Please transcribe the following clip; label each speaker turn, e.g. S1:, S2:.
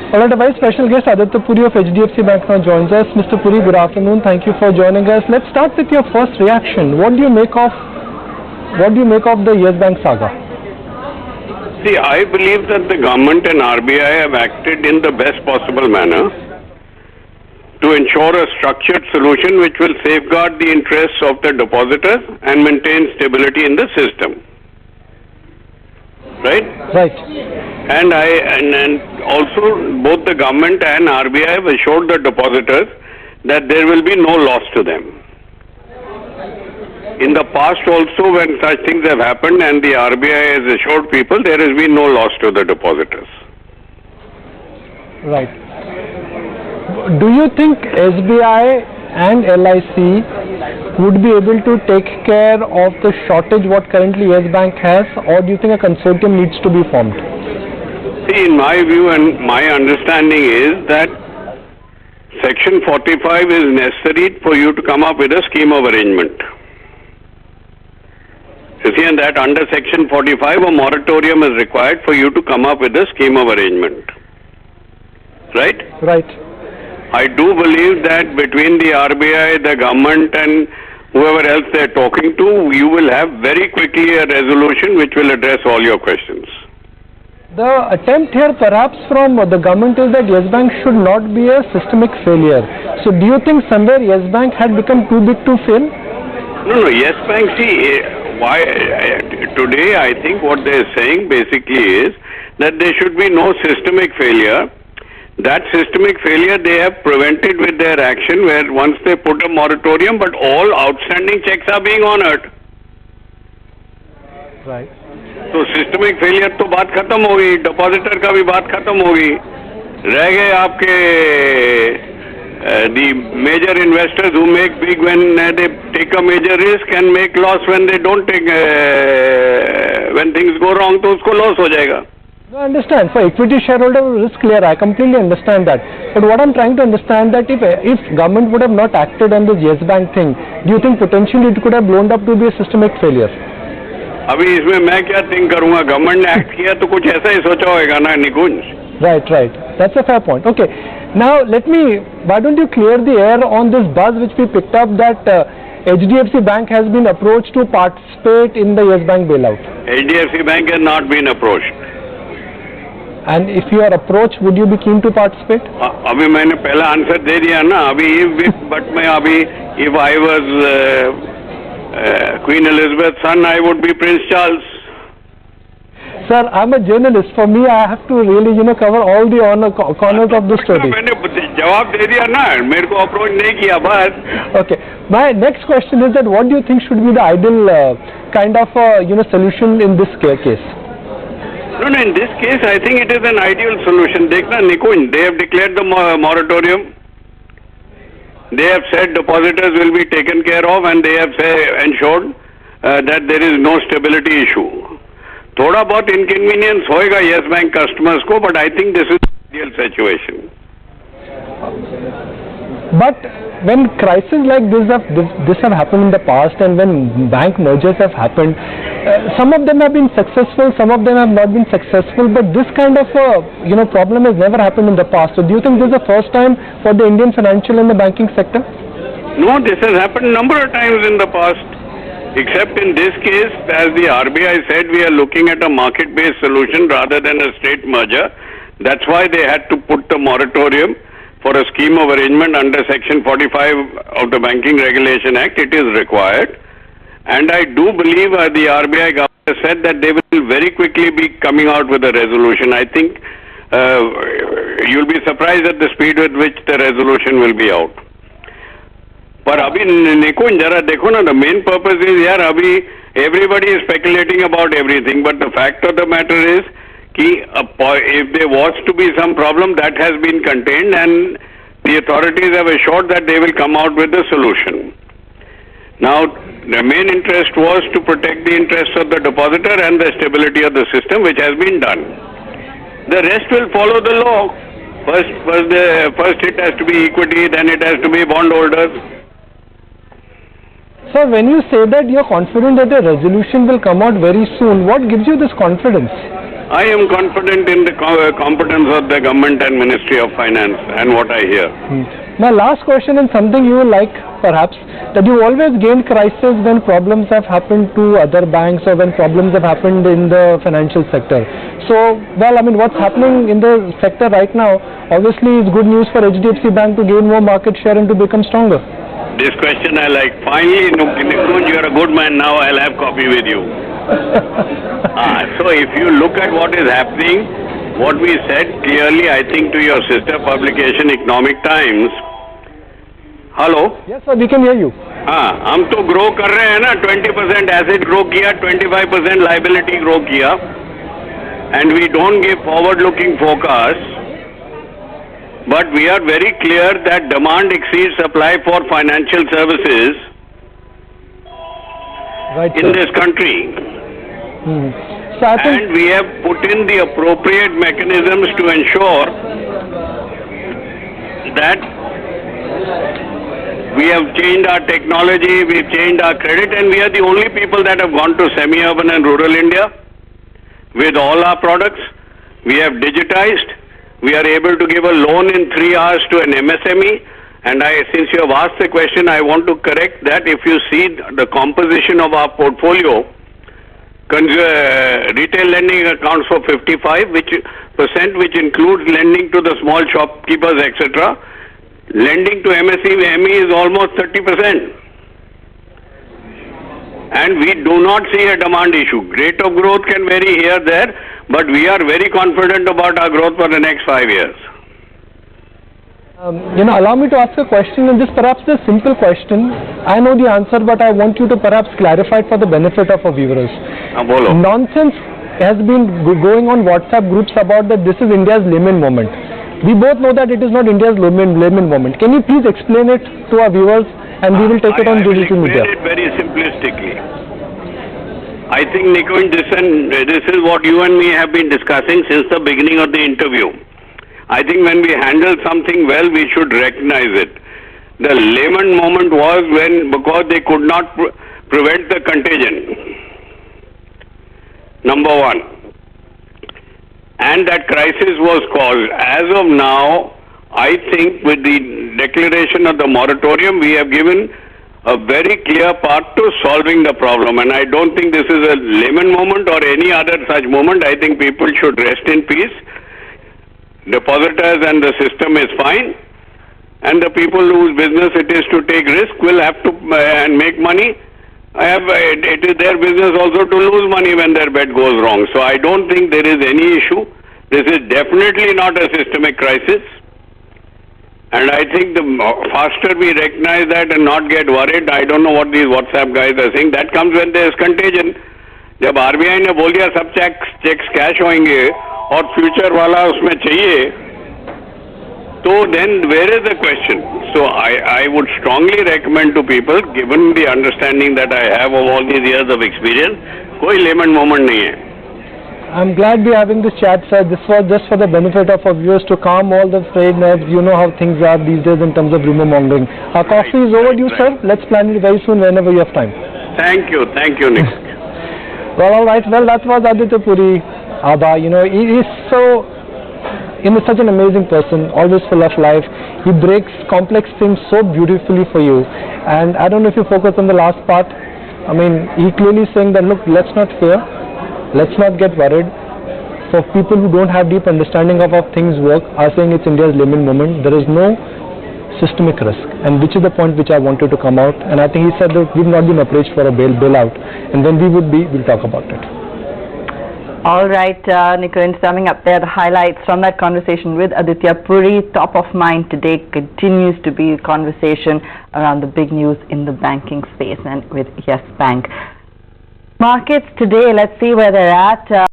S1: Alright, a very special guest, Aditya Puri of HDFC Bank now joins us. Mr. Puri, good afternoon. Thank you for joining us. Let's start with your first reaction. What do you make of the Yes Bank saga?
S2: See, I believe that the government and RBI have acted in the best possible manner to ensure a structured solution which will safeguard the interests of the depositors and maintain stability in the system. Right?
S1: Right.
S2: And also both the government and RBI have assured the depositors that there will be no loss to them. In the past also, when such things have happened and the RBI has assured people, there has been no loss to the depositors.
S1: Right. Do you think SBI and LIC would be able to take care of the shortage what currently Yes Bank has, or do you think a consortium needs to be formed?
S2: See, in my view and my understanding is that Section 45 is necessary for you to come up with a scheme of arrangement. You see, and that under Section 45 a moratorium is required for you to come up with a scheme of arrangement. Right?
S1: Right.
S2: I do believe that between the RBI, the government and whoever else they are talking to, you will have very quickly a resolution which will address all your questions.
S1: The attempt here perhaps from the government is that Yes Bank should not be a systemic failure. So do you think somewhere Yes Bank had become too big to fail?
S2: No, Yes Bank, see, why today I think what they are saying basically is that there should be no systemic failure. That systemic failure they have prevented with their action, where once they put a moratorium, but all outstanding checks are being honored.
S1: Right.
S2: तो systemic failure तो बात खत्म हो गई, depositor का भी बात खत्म हो गई, रह गए आपके the major investors who make big when they take a major risk and make loss when they don't take when things go wrong, तो उसको loss हो जाएगा.
S1: I understand. For equity shareholder risk clear, I completely understand that. But what I'm trying to understand that if government would have not acted on this Yes Bank thing, do you think potentially it could have blown up to be a systemic failure?
S2: अभी इसमें मैं क्या think करूँगा, government ने act किया तो कुछ ऐसा ही सोचा होगा ना निकुंज.
S1: Right. That's a fair point. Okay. Now why don't you clear the air on this buzz which we picked up that HDFC Bank has been approached to participate in the Yes Bank bailout.
S2: HDFC Bank has not been approached.
S1: And if you are approached, would you be keen to participate?
S2: अभी मैंने पहला answer दे दिया ना, अभी but मैं अभी if I was Queen Elizabeth's son, I would be Prince Charles.
S1: Sir, I'm a journalist. For me, I have to really, cover all the corners of the story.
S2: मैंने जवाब दे दिया ना, मेरे को अप्रोच नहीं किया बस.
S1: Okay. My next question is that what do you think should be the ideal kind of solution in this case?
S2: No, in this case, I think it is an ideal solution. देखना निकुंज, they have declared the moratorium. They have said depositors will be taken care of, and they have ensured that there is no stability issue. थोड़ा बहुत inconvenience होएगा Yes Bank customers को, but I think this is the ideal situation.
S1: But when crises like this have happened in the past, and when bank mergers have happened, some of them have been successful, some of them have not been successful. But this kind of problem has never happened in the past. So do you think this is the first time for the Indian financial and the banking sector?
S2: No, this has happened a number of times in the past. Except in this case, as the RBI said, we are looking at a market-based solution rather than a state merger. That's why they had to put the moratorium for a scheme of arrangement under Section 45 of the Banking Regulation Act. It is required. And I do believe the RBI governor said that they will very quickly be coming out with a resolution. I think you'll be surprised at the speed with which the resolution will be out. पर अभी निकुंज जरा देखो ना, the main purpose is यार अभी everybody is speculating about everything, but the fact of the matter is कि if there was to be some problem, that has been contained, and the authorities have assured that they will come out with a solution. Now the main interest was to protect the interests of the depositor and the stability of the system, which has been done. The rest will follow the law. First it has to be equity, then it has to be bondholders.
S1: Sir, when you say that you are confident that the resolution will come out very soon, what gives you this confidence?
S2: I am confident in the competence of the government and Ministry of Finance and what I hear.
S1: My last question, and something you will like perhaps, that you always gain crisis when problems have happened to other banks or when problems have happened in the financial sector. So, well, I mean, what's happening in the sector right now obviously is good news for HDFC Bank to gain more market share and to become stronger.
S2: This question I like. Finally, Nikunj, you are a good man now. I'll have coffee with you. So if you look at what is happening, what we said clearly, I think, to your sister publication, Economic Times. Hello?
S1: Yes, sir, we can hear you.
S2: हम तो grow कर रहे हैं ना, 20% asset grow किया, 25% liability grow किया, and we don't give forward-looking forecasts. But we are very clear that demand exceeds supply for financial services in this country.
S1: So I think
S2: and we have put in the appropriate mechanisms to ensure that we have changed our technology, we've changed our credit, and we are the only people that have gone to semi-urban and rural India with all our products. We have digitized. We are able to give a loan in 3 hours to an MSME. And since you have asked the question, I want to correct that. If you see the composition of our portfolio, retail lending accounts for 55% which includes lending to the small shopkeepers, etc. Lending to MSME is almost 30%. And we do not see a demand issue. Rate of growth can vary here, there, but we are very confident about our growth for the next 5 years.
S1: Allow me to ask a question, and this perhaps a simple question. I know the answer, but I want you to perhaps clarify it for the benefit of our viewers. Nonsense has been going on WhatsApp groups about that this is India's Lehman moment. We both know that it is not India's Lehman moment. Can you please explain it to our viewers, and we will take it on digital media?
S2: I will explain it very simplistically. I think, Nikunj, this is what you and me have been discussing since the beginning of the interview. I think when we handle something well, we should recognize it. The Lehman moment was because they could not prevent the contagion. Number one. And that crisis was caused. As of now, I think with the declaration of the moratorium, we have given a very clear path to solving the problem. And I don't think this is a Lehman moment or any other such moment. I think people should rest in peace. Depositors and the system is fine. And the people whose business it is to take risk will have to and make money. It is their business also to lose money when their bet goes wrong. So I don't think there is any issue. This is definitely not a systemic crisis. And I think the faster we recognize that and not get worried, I don't know what these WhatsApp guys are saying, that comes when there is contagion. जब RBI ने बोल दिया सब checks cash होंगे और future वाला उसमें चाहिए, so then where is the question? So I would strongly recommend to people, given the understanding that I have of all these years of experience, कोई Lehman moment नहीं है.
S1: I'm glad we are having this chat, sir. This was just for the benefit of our viewers to calm all the frayed nerves. You know how things are these days in terms of rumor mongering. Our coffee is overdue, sir. Let's plan it very soon whenever you have time.
S2: Thank you, Nick.
S1: Well, all right. Well, that was Aditya Puri. Abba, he is such an amazing person, always full of life. He breaks complex things so beautifully for you. And I don't know if you focus on the last part. I mean, he clearly saying that, look, let's not fear. Let's not get worried. For people who don't have deep understanding of how things work, are saying it's India's Lehman moment. There is no systemic risk, and which is the point which I wanted to come out. And I think he said that we've not been approached for a bailout, and when we would be, we'll talk about it.
S3: All right, Nikunj, summing up there, the highlights from that conversation with Aditya Puri. Top of mind today continues to be a conversation around the big news in the banking space and with Yes Bank. Markets today, let's see where they're at.